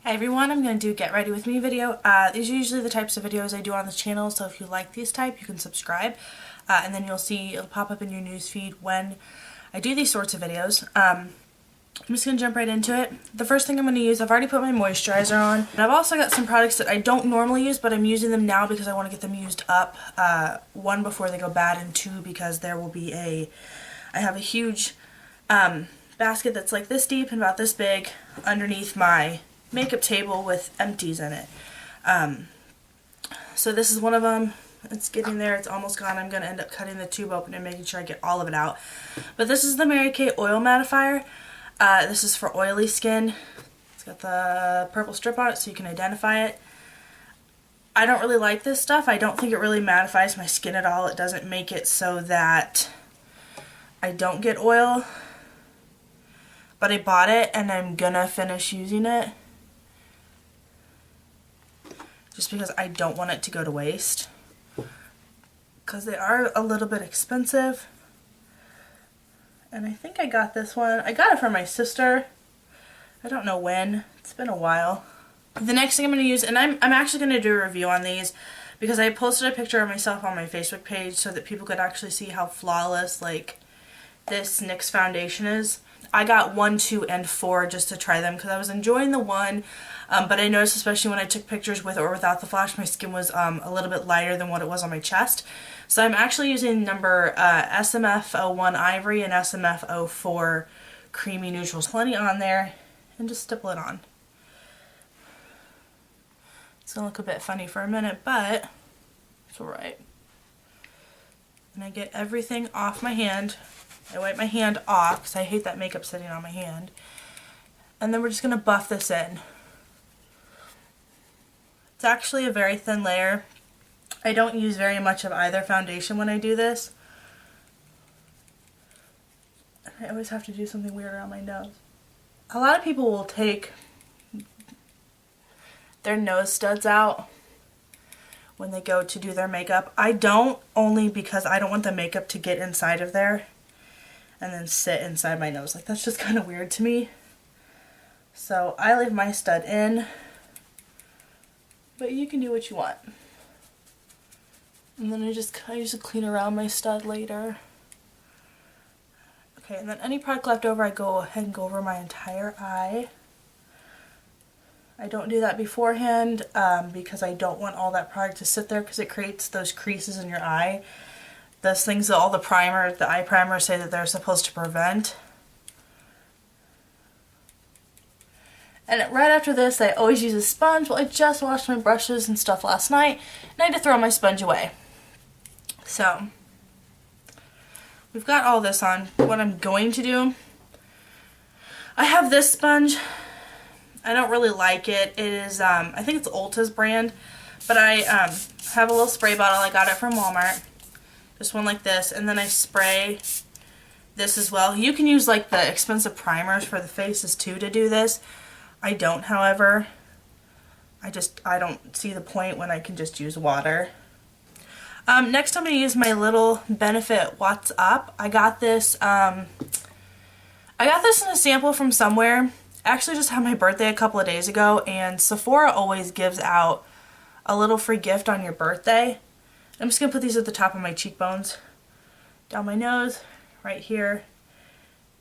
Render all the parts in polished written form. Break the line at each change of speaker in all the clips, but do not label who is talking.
Hey everyone, I'm going to do a get ready with me video. These are usually the types of videos I do on the channel, so if you like these type, you can subscribe, and then you'll see it'll pop up in your newsfeed when I do these sorts of videos. I'm just going to jump right into it. The first thing I'm going to use, I've already put my moisturizer on, and I've also got some products that I don't normally use, but I'm using them now because I want to get them used up, one, before they go bad, and two, because there will be I have a huge basket that's like this deep and about this big underneath my makeup table with empties in it. So this is one of them. It's getting there. It's almost gone. I'm going to end up cutting the tube open and making sure I get all of it out. But this is the Mary Kay Oil Mattifier. This is for oily skin. It's got the purple strip on it so you can identify it. I don't really like this stuff. I don't think it really mattifies my skin at all. It doesn't make it so that I don't get oil. But I bought it and I'm gonna finish using it, just because I don't want it to go to waste, because they are a little bit expensive. And I think I got this one. I got it from my sister. I don't know when. It's been a while. The next thing I'm going to use, and I'm actually going to do a review on these because I posted a picture of myself on my Facebook page so that people could actually see how flawless like this NYX foundation is. I got 1, 2, and 4 just to try them because I was enjoying the 1, but I noticed, especially when I took pictures with or without the flash, my skin was a little bit lighter than what it was on my chest. So I'm actually using number SMF01 Ivory and SMF04 Creamy Neutrals. Plenty on there, and just stipple it on. It's going to look a bit funny for a minute, but it's alright. And I get everything off my hand. I wipe my hand off because I hate that makeup sitting on my hand. And then we're just going to buff this in. It's actually a very thin layer. I don't use very much of either foundation when I do this. I always have to do something weird around my nose. A lot of people will take their nose studs out when they go to do their makeup. I don't, only because I don't want the makeup to get inside of there and then sit inside my nose. Like, that's just kind of weird to me. So I leave my stud in, but you can do what you want. And then I usually clean around my stud later. Okay, and then any product left over, I go ahead and go over my entire eye. I don't do that beforehand because I don't want all that product to sit there because it creates those creases in your eye. Those things that all the eye primers say that they're supposed to prevent. And right after this, I always use a sponge. Well, I just washed my brushes and stuff last night, and I had to throw my sponge away. So, we've got all this on. What I'm going to do, I have this sponge. I don't really like it. It is, I think it's Ulta's brand, but I have a little spray bottle. I got it from Walmart. Just one like this, and then I spray this as well. You can use like the expensive primers for the faces too to do this. I don't, however. I don't see the point when I can just use water. Next I'm going to use my little Benefit What's Up. I got this in a sample from somewhere. I actually just had my birthday a couple of days ago, and Sephora always gives out a little free gift on your birthday. I'm just going to put these at the top of my cheekbones, down my nose, right here,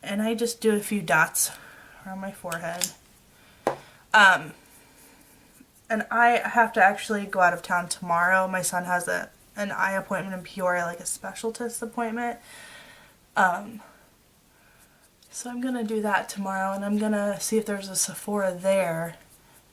and I just do a few dots around my forehead. And I have to actually go out of town tomorrow. My son has an eye appointment in Peoria, like a specialist appointment. So I'm going to do that tomorrow, and I'm going to see if there's a Sephora there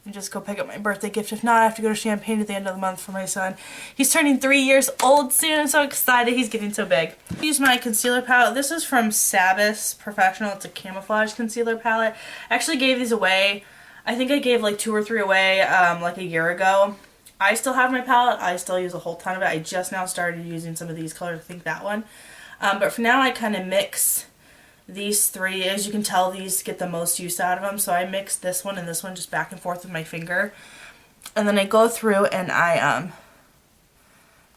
and just go pick up my birthday gift. If not, I have to go to Champaign at the end of the month for my son. He's turning 3 years old soon. I'm so excited. He's getting so big. I use my concealer palette. This is from Sabis Professional. It's a camouflage concealer palette. I actually gave these away. I think I gave like 2 or 3 away like a year ago. I still have my palette. I still use a whole ton of it. I just now started using some of these colors. I think that one. But for now, I kind of mix these 3. As you can tell, these get the most use out of them. So I mix this one and this one just back and forth with my finger. And then I go through and I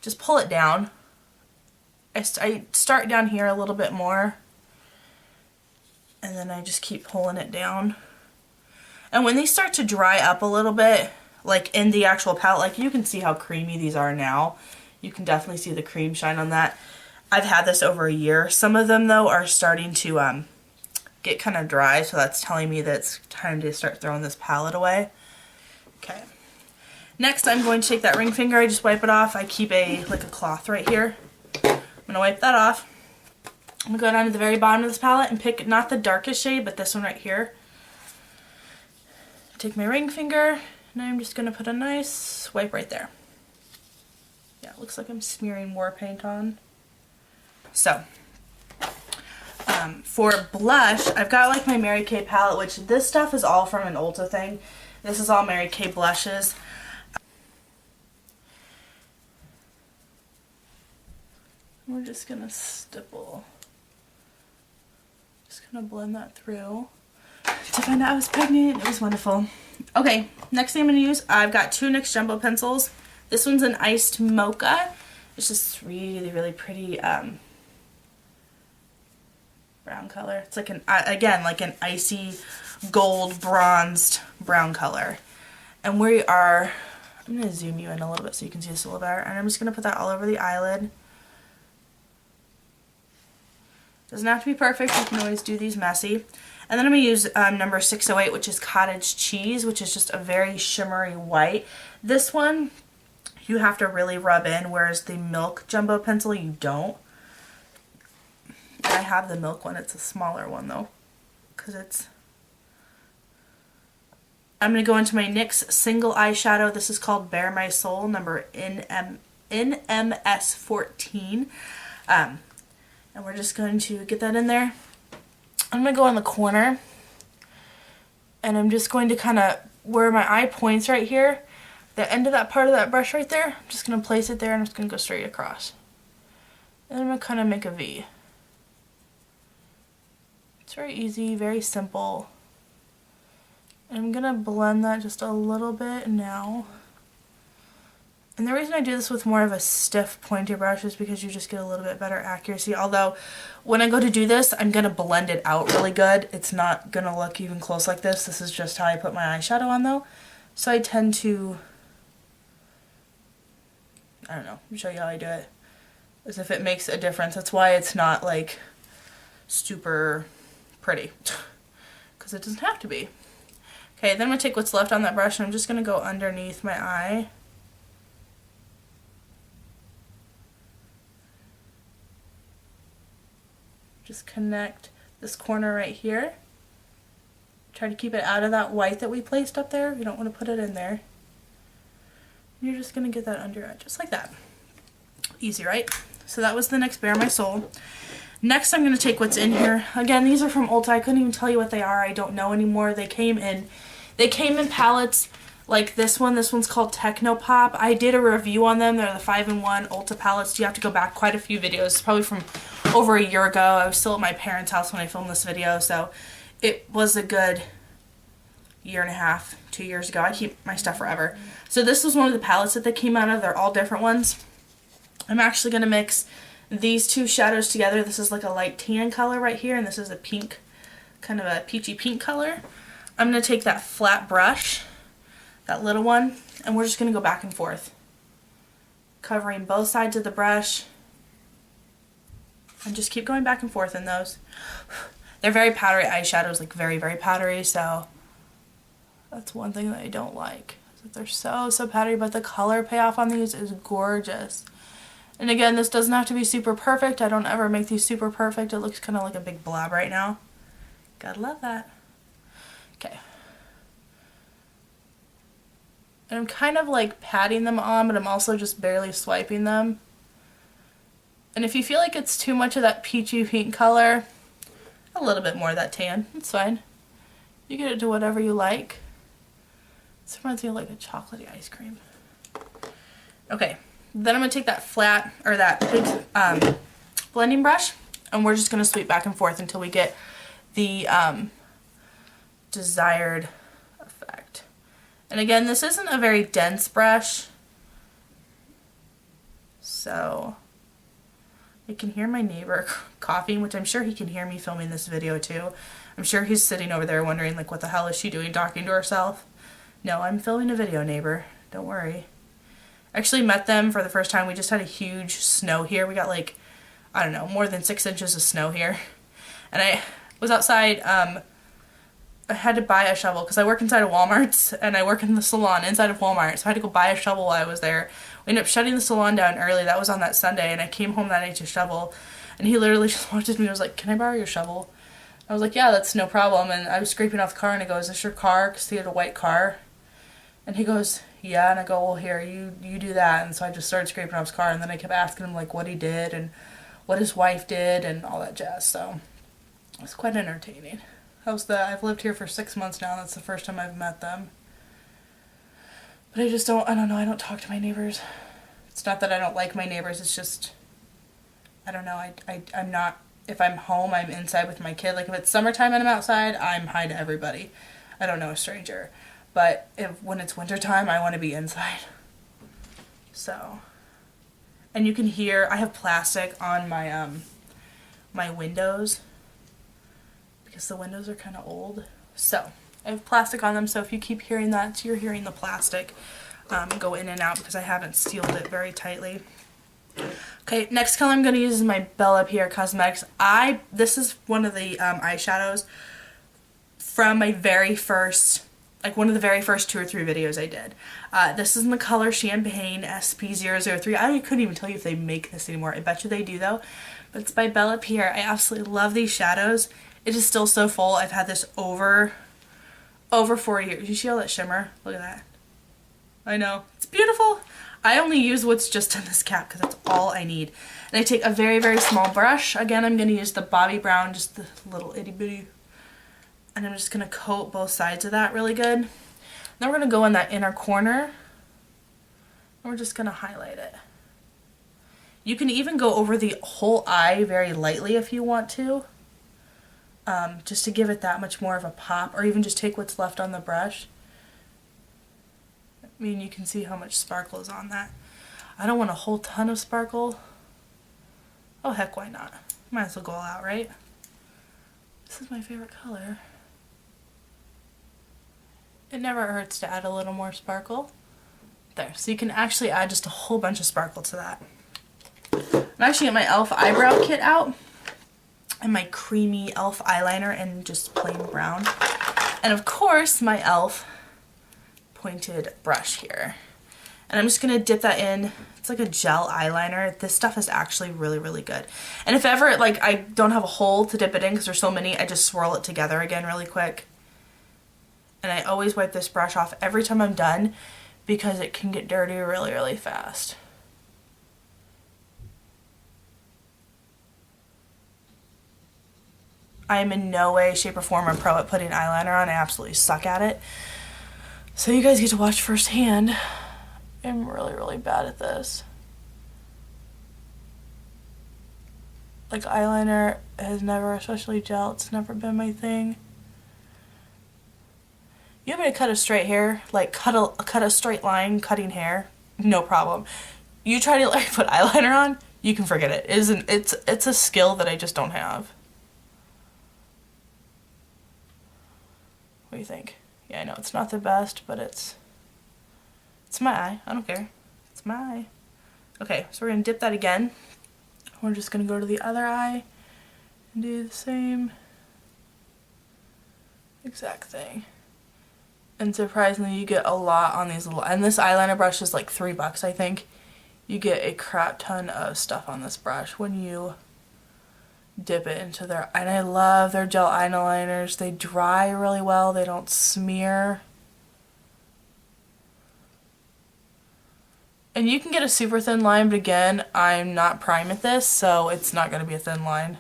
just pull it down. I start down here a little bit more. And then I just keep pulling it down. And when these start to dry up a little bit, like in the actual palette, like you can see how creamy these are now. You can definitely see the cream shine on that. I've had this over a year. Some of them though are starting to get kind of dry, so that's telling me that it's time to start throwing this palette away. Okay. Next I'm going to take that ring finger, I just wipe it off. I keep like a cloth right here. I'm going to wipe that off. I'm going to go down to the very bottom of this palette and pick not the darkest shade, but this one right here. Take my ring finger, and I'm just going to put a nice swipe right there. Yeah, it looks like I'm smearing war paint on. So, for blush, I've got like my Mary Kay palette, which this stuff is all from an Ulta thing. This is all Mary Kay blushes. We're just going to stipple. Just going to blend that through. To find out I was pregnant, it was wonderful. Okay, next thing I'm going to use, I've got two NYX Jumbo pencils. This one's an iced mocha. It's just really, really pretty brown color. It's like again, like an icy gold bronzed brown color. And I'm going to zoom you in a little bit so you can see this a little better. And I'm just going to put that all over the eyelid. Doesn't have to be perfect, you can always do these messy. And then I'm going to use number 608, which is Cottage Cheese, which is just a very shimmery white. This one, you have to really rub in, whereas the Milk Jumbo pencil, you don't. I have the Milk one, it's a smaller one though, because it's... I'm going to go into my NYX single eyeshadow. This is called Bare My Soul, number NMS14. And we're just going to get that in there. I'm going to go on the corner, and I'm just going to kind of, where my eye points right here, the end of that part of that brush right there, I'm just going to place it there, and I'm just going to go straight across. And I'm going to kind of make a V. It's very easy, very simple. And I'm going to blend that just a little bit now. And the reason I do this with more of a stiff pointy brush is because you just get a little bit better accuracy. Although, when I go to do this, I'm going to blend it out really good. It's not going to look even close like this. This is just how I put my eyeshadow on though. So I tend to, I don't know, let me show you how I do it. As if it makes a difference. That's why it's not like super pretty. Because it doesn't have to be. Okay, then I'm going to take what's left on that brush and I'm just going to go underneath my eye. Just connect this corner right here. Try to keep it out of that white that we placed up there. You don't want to put it in there. You're just going to get that under it, just like that. Easy, right? So that was the NYX Bare My Soul. Next I'm going to take what's in here. Again, these are from Ulta. I couldn't even tell you what they are. I don't know anymore. They came in palettes like this one. This one's called Techno Pop. I did a review on them. They're the 5-in-1 Ulta palettes. You have to go back quite a few videos, probably from over a year ago. I was still at my parents' house when I filmed this video, so it was a good year and a half, 2 years ago. I keep my stuff forever. So this was one of the palettes that they came out of. They're all different ones. I'm actually going to mix these two shadows together. This is like a light tan color right here, and this is a pink, kind of a peachy pink color. I'm going to take that flat brush, that little one, and we're just going to go back and forth, covering both sides of the brush, and just keep going back and forth in those. They're very powdery eyeshadows, like very, very powdery, so that's one thing that I don't like. They're so powdery, but the color payoff on these is gorgeous. And again, this doesn't have to be super perfect. I don't ever make these super perfect. It looks kind of like a big blob right now. Gotta love that. Okay. And I'm kind of like patting them on, but I'm also just barely swiping them. And if you feel like it's too much of that peachy pink color, a little bit more of that tan. It's fine. You get it to whatever you like. This reminds me of like a chocolatey ice cream. Okay. Then I'm going to take that flat, or that big blending brush, and we're just going to sweep back and forth until we get the desired effect. And again, this isn't a very dense brush, so I can hear my neighbor coughing, which I'm sure he can hear me filming this video too. I'm sure he's sitting over there wondering, like, what the hell is she doing talking to herself? No, I'm filming a video, neighbor. Don't worry. I actually met them for the first time. We just had a huge snow here. We got, like, I don't know, more than 6 inches of snow here. And I was outside, I had to buy a shovel because I work inside of Walmart's and I work in the salon inside of Walmart, so I had to go buy a shovel while I was there. We ended up shutting the salon down early. That was on that Sunday, and I came home that night to shovel, and he literally just walked up to me and was like, "Can I borrow your shovel?" I was like, "Yeah, that's no problem." And I was scraping off the car, and I go, "Is this your car?" Because he had a white car. And he goes, "Yeah." And I go, "Well, here, you do that." And so I just started scraping off his car, and then I kept asking him, like, what he did and what his wife did and all that jazz. So it was quite entertaining. I've lived here for 6 months now. That's the first time I've met them. But I don't know, I don't talk to my neighbors. It's not that I don't like my neighbors, it's just, I don't know, I'm not, if I'm home, I'm inside with my kid. Like, if it's summertime and I'm outside, I'm hi to everybody. I don't know a stranger. But when it's wintertime, I want to be inside. So, and you can hear, I have plastic on my, my windows, because the windows are kind of old. So I have plastic on them, so if you keep hearing that, you're hearing the plastic go in and out because I haven't sealed it very tightly. Okay, next color I'm going to use is my Bella Pierre Cosmetics. This is one of the eyeshadows from my very first, like one of the very first 2 or 3 videos I did. This is in the color Champagne SP003. I couldn't even tell you if they make this anymore. I bet you they do though. But it's by Bella Pierre. I absolutely love these shadows. It is still so full. I've had this over 4 years. You see all that shimmer? Look at that. I know. It's beautiful. I only use what's just in this cap because that's all I need. And I take a very, very small brush. Again, I'm going to use the Bobbi Brown, just the little itty bitty. And I'm just going to coat both sides of that really good. Then we're going to go in that inner corner. And we're just going to highlight it. You can even go over the whole eye very lightly if you want to. Just to give it that much more of a pop, or even just take what's left on the brush. I mean, you can see how much sparkle is on that. I don't want a whole ton of sparkle. Oh heck, why not? Might as well go all out, right? This is my favorite color. It never hurts to add a little more sparkle. There, so you can actually add just a whole bunch of sparkle to that. I'm actually getting my e.l.f. eyebrow kit out. And my creamy e.l.f. eyeliner in just plain brown. And of course, my e.l.f. pointed brush here. And I'm just going to dip that in. It's like a gel eyeliner. This stuff is actually really, really good. And if ever, like, I don't have a hole to dip it in because there's so many, I just swirl it together again really quick. And I always wipe this brush off every time I'm done because it can get dirty really, really fast. I am in no way, shape, or form a pro at putting eyeliner on. I absolutely suck at it. So you guys get to watch firsthand. I'm really, really bad at this. Like, eyeliner has never, especially gel, it's never been my thing. You want me to cut a straight hair? Like, cut a straight line cutting hair? No problem. You try to, like, put eyeliner on, you can forget it. It's a skill that I just don't have. What do you think? Yeah, I know it's not the best, but it's my eye. I don't care. It's my eye. Okay, so we're going to dip that again. We're just going to go to the other eye and do the same exact thing. And surprisingly, you get a lot on these little, and this eyeliner brush is like $3, I think. You get a crap ton of stuff on this brush when you dip it into their, and I love their gel eyeliners. They dry really well. They don't smear. And you can get a super thin line, but again, I'm not prime at this, so it's not going to be a thin line.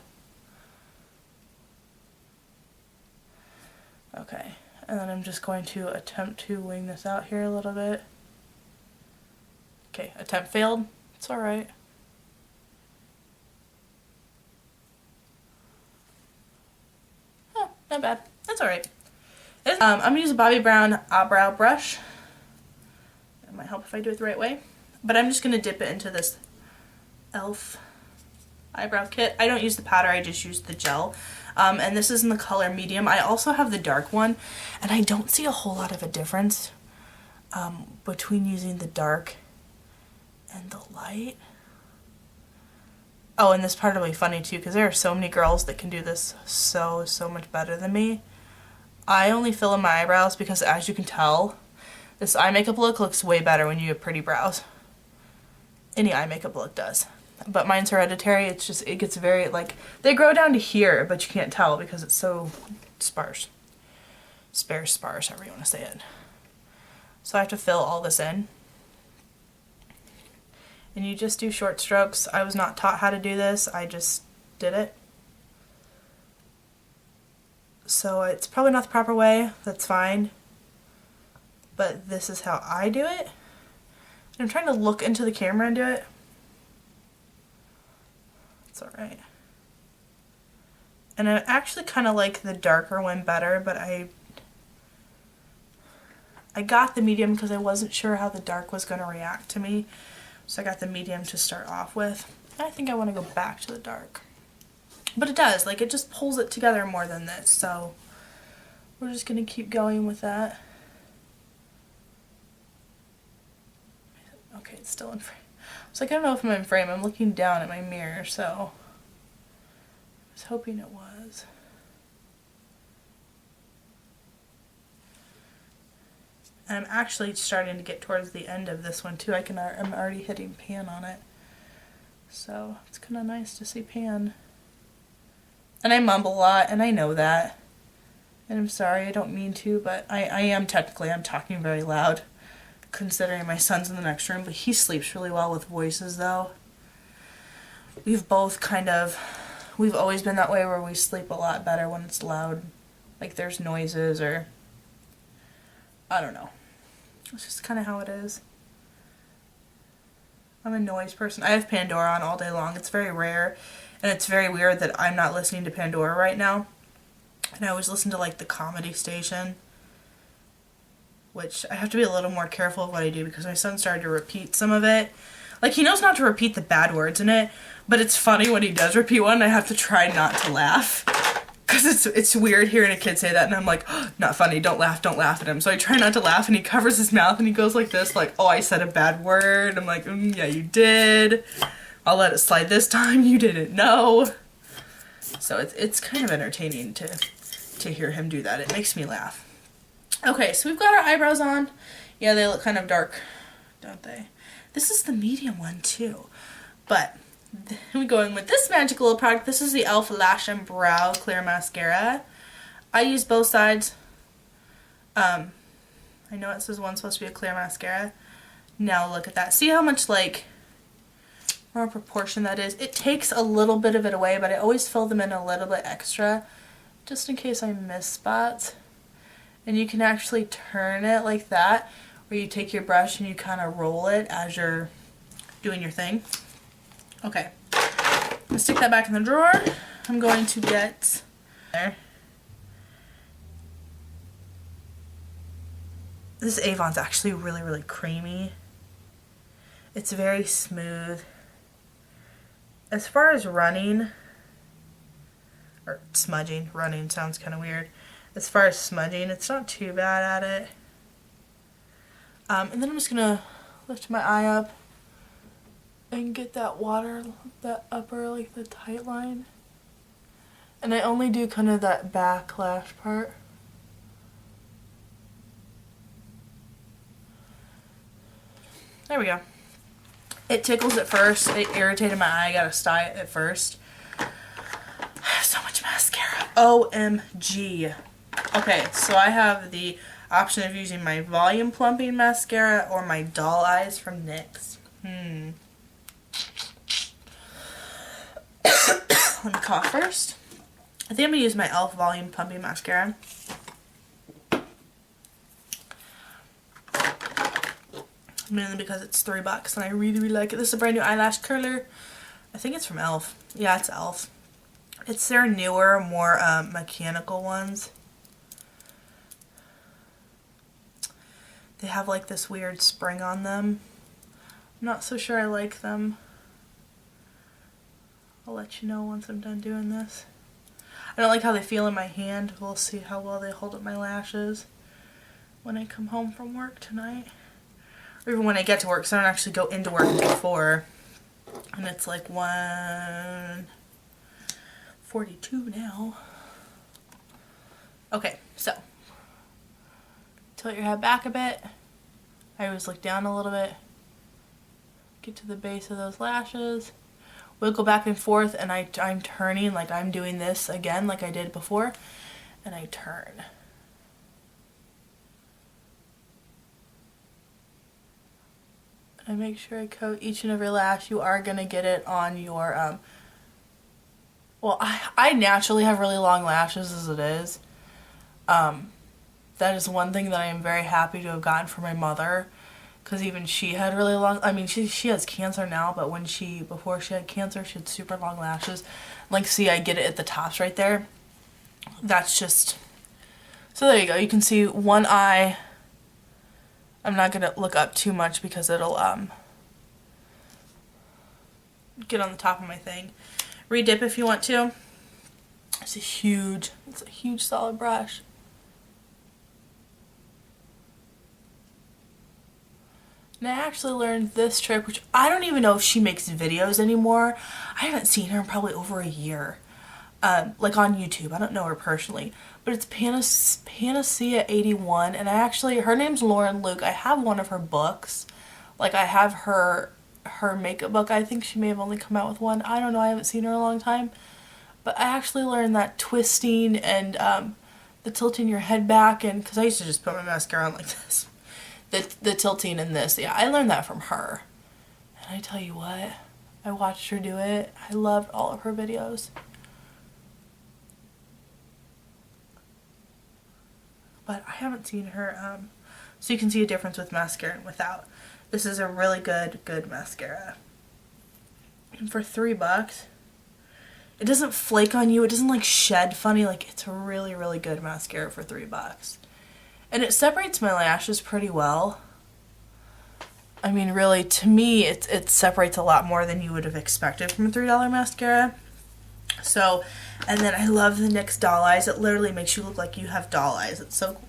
Okay, and then I'm just going to attempt to wing this out here a little bit. Okay, attempt failed. It's alright. Oh, not bad. That's alright. I'm going to use a Bobbi Brown eyebrow brush. It might help if I do it the right way. But I'm just going to dip it into this e.l.f. eyebrow kit. I don't use the powder, I just use the gel. And this is in the color medium. I also have the dark one, and I don't see a whole lot of a difference between using the dark and the light. Oh, and this part will be funny too, because there are so many girls that can do this so much better than me. I only fill in my eyebrows because, as you can tell, this eye makeup look looks way better when you have pretty brows. Any eye makeup look does. But mine's hereditary. It's just, it gets very, like, they grow down to here, but you can't tell because it's so sparse. Sparse, however you want to say it. So I have to fill all this in. And you just do short strokes. I was not taught how to do this. I just did it. So it's probably not the proper way. That's fine. But this is how I do it. And I'm trying to look into the camera and do it. It's alright. And I actually kind of like the darker one better, but I got the medium because I wasn't sure how the dark was going to react to me. So I got the medium to start off with. And I think I want to go back to the dark. But it does, like, it just pulls it together more than this, so we're just going to keep going with that. Okay, it's still in frame. I was like, I don't know if I'm in frame. I'm looking down at my mirror, so I was hoping it was. And I'm actually starting to get towards the end of this one too. I'm already hitting pan on it. So it's kind of nice to see pan. And I mumble a lot, and I know that. And I'm sorry, I don't mean to, but I am technically, I'm talking very loud, considering my son's in the next room, but he sleeps really well with voices though. We've both we've always been that way where we sleep a lot better when it's loud. Like there's noises or, I don't know. It's just kind of how it is. I'm a noise person. I have Pandora on all day long. It's very rare. And it's very weird that I'm not listening to Pandora right now. And I always listen to like the comedy station. Which I have to be a little more careful of what I do because my son started to repeat some of it. Like he knows not to repeat the bad words in it. But it's funny when he does repeat one. I have to try not to laugh. Because it's weird hearing a kid say that, and I'm like, oh, not funny, don't laugh at him. So I try not to laugh, and he covers his mouth, and he goes like this, like, oh, I said a bad word. I'm like, yeah, you did. I'll let it slide this time, you didn't know. So it's kind of entertaining to hear him do that. It makes me laugh. Okay, so we've got our eyebrows on. Yeah, they look kind of dark, don't they? This is the medium one, too. But we're going with this magical little product. This is the e.l.f. Lash and Brow Clear Mascara. I use both sides. I know it says one's supposed to be a clear mascara. Now look at that. See how much like more proportion that is? It takes a little bit of it away, but I always fill them in a little bit extra just in case I miss spots. And you can actually turn it like that, where you take your brush and you kind of roll it as you're doing your thing. Okay, I'm going to stick that back in the drawer. I'm going to get there. This Avon's actually really creamy. It's very smooth. As far as running, or smudging, running sounds kind of weird. As far as smudging, it's not too bad at it. And then I'm just going to lift my eye up and get that water, that upper, like the tight line. And I only do kind of that back lash part. There we go. It tickles at first. It irritated my eye. I got to sty it at first. I have so much mascara. OMG. Okay, so I have the option of using my volume plumping mascara or my doll eyes from NYX. Let me cough first. I think I'm going to use my e.l.f. volume plumping mascara. Mainly because it's $3 and I really like it. This is a brand new eyelash curler. I think it's from e.l.f. Yeah, it's e.l.f. It's their newer, more mechanical ones. They have like this weird spring on them. I'm not so sure I like them. I'll let you know once I'm done doing this. I don't like how they feel in my hand. We'll see how well they hold up my lashes when I come home from work tonight. Or even when I get to work, because I don't actually go into work until 4. And it's like 1:42 now. Okay, so tilt your head back a bit. I always look down a little bit. Get to the base of those lashes. Wiggle back and forth, and I'm turning like I'm doing this again like I did before. And I turn. I make sure I coat each and every lash. You are going to get it on your, well, I naturally have really long lashes as it is. That is one thing that I am very happy to have gotten from my mother, because even she had really long, I mean, she has cancer now, but before she had cancer, she had super long lashes. Like, see, I get it at the tops right there. That's just, so there you go. You can see one eye. I'm not going to look up too much because it'll get on the top of my thing. Re-dip if you want to. It's a huge solid brush. And I actually learned this trick, which I don't even know if she makes videos anymore. I haven't seen her in probably over a year. Like on YouTube. I don't know her personally. But it's Panacea 81, and her name's Lauren Luke. I have one of her books. Like, I have her makeup book. I think she may have only come out with one. I don't know. I haven't seen her in a long time. But I actually learned that twisting and the tilting your head back, and because I used to just put my mascara on like this. The tilting in this. Yeah, I learned that from her. And I tell you what, I watched her do it. I loved all of her videos. But I haven't seen her, so you can see a difference with mascara and without. This is a really good mascara. And for $3, it doesn't flake on you, it doesn't like shed funny, like it's a really, really good mascara for $3. And it separates my lashes pretty well. I mean, really, to me, it separates a lot more than you would have expected from a $3 mascara. So, and then I love the NYX doll eyes. It literally makes you look like you have doll eyes. It's so cool.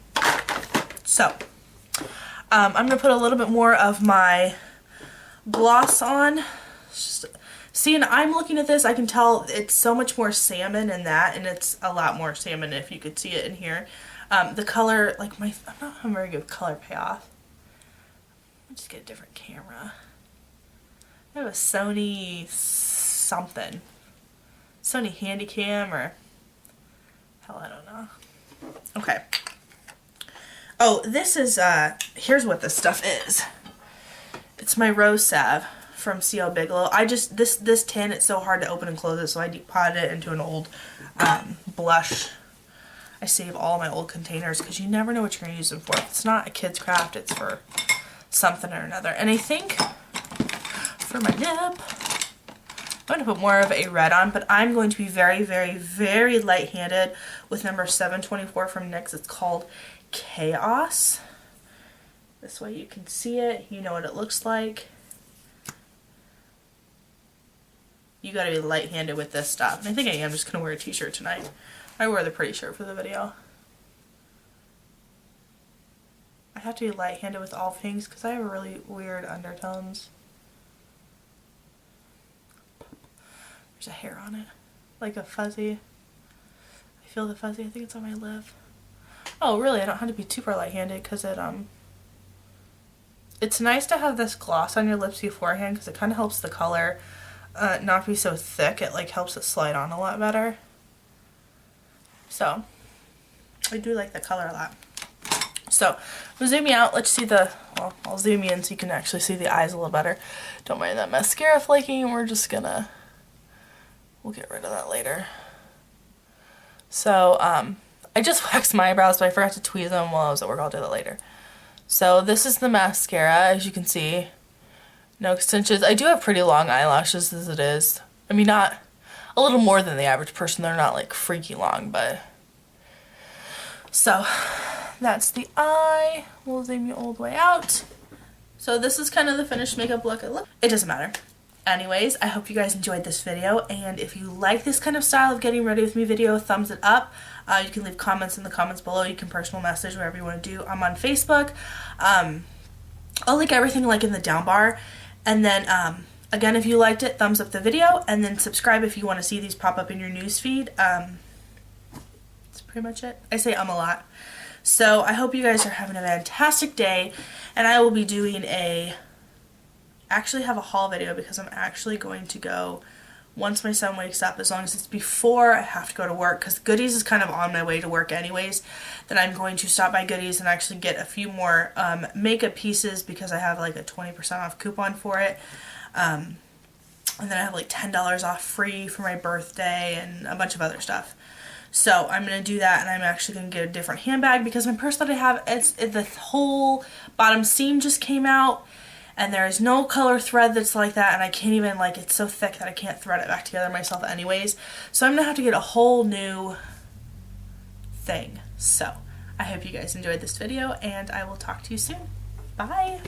So, I'm going to put a little bit more of my gloss on. See, and I'm looking at this, I can tell it's so much more salmon in that, and it's a lot more salmon if you could see it in here. The color, like I'm not a very good color payoff. I'll just get a different camera. I have a Sony something. Sony Handycam or, hell, I don't know. Okay. Oh, this is, here's what this stuff is. It's my Rose Salve from C.L. Bigelow. This tin, it's so hard to open and close it, so I depotted it into an old blush. I save all my old containers because you never know what you're going to use them for. If it's not a kid's craft, it's for something or another. And I think for my lip, I'm going to put more of a red on, but I'm going to be very, very, very light-handed with number 724 from NYX. It's called Chaos. This way you can see it. You know what it looks like. You got to be light-handed with this stuff. And I think I am just going to wear a t-shirt tonight. I wore the pretty shirt for the video. I have to be light-handed with all things because I have really weird undertones. There's a hair on it. Like a fuzzy. I feel the fuzzy. I think it's on my lip. Oh, really? I don't have to be super light-handed because it's nice to have this gloss on your lips beforehand because it kind of helps the color not be so thick. It like helps it slide on a lot better. So, I do like the color a lot. So, we'll zoom me out. Let's see well, I'll zoom you in so you can actually see the eyes a little better. Don't mind that mascara flaking. We're just gonna, we'll get rid of that later. So, I just waxed my eyebrows, but I forgot to tweeze them while I was at work. I'll do that later. So, this is the mascara, as you can see. No extensions. I do have pretty long eyelashes as it is. I mean, not a little more than the average person. They're not like freaky long, but so that's the eye. We'll zoom you all the way out. So this is kind of the finished makeup look. It doesn't matter. Anyways, I hope you guys enjoyed this video, and if you like this kind of style of getting ready with me video, thumbs it up. You can leave comments in the comments below. You can personal message, whatever you want to do. I'm on Facebook. I'll link everything like in the down bar. And then, again, if you liked it, thumbs up the video, and then subscribe if you want to see these pop up in your newsfeed. That's pretty much it. I say a lot. So I hope you guys are having a fantastic day, and I will be doing actually have a haul video because I'm actually going to go once my son wakes up, as long as it's before I have to go to work, because Goodies is kind of on my way to work anyways. Then I'm going to stop by Goodies and actually get a few more makeup pieces because I have like a 20% off coupon for it. And then I have like $10 off free for my birthday and a bunch of other stuff. So I'm going to do that, and I'm actually going to get a different handbag because my purse that I have, the whole bottom seam just came out. And there is no color thread that's like that, and I can't even, like, it's so thick that I can't thread it back together myself anyways. So I'm going to have to get a whole new thing. So I hope you guys enjoyed this video, and I will talk to you soon. Bye!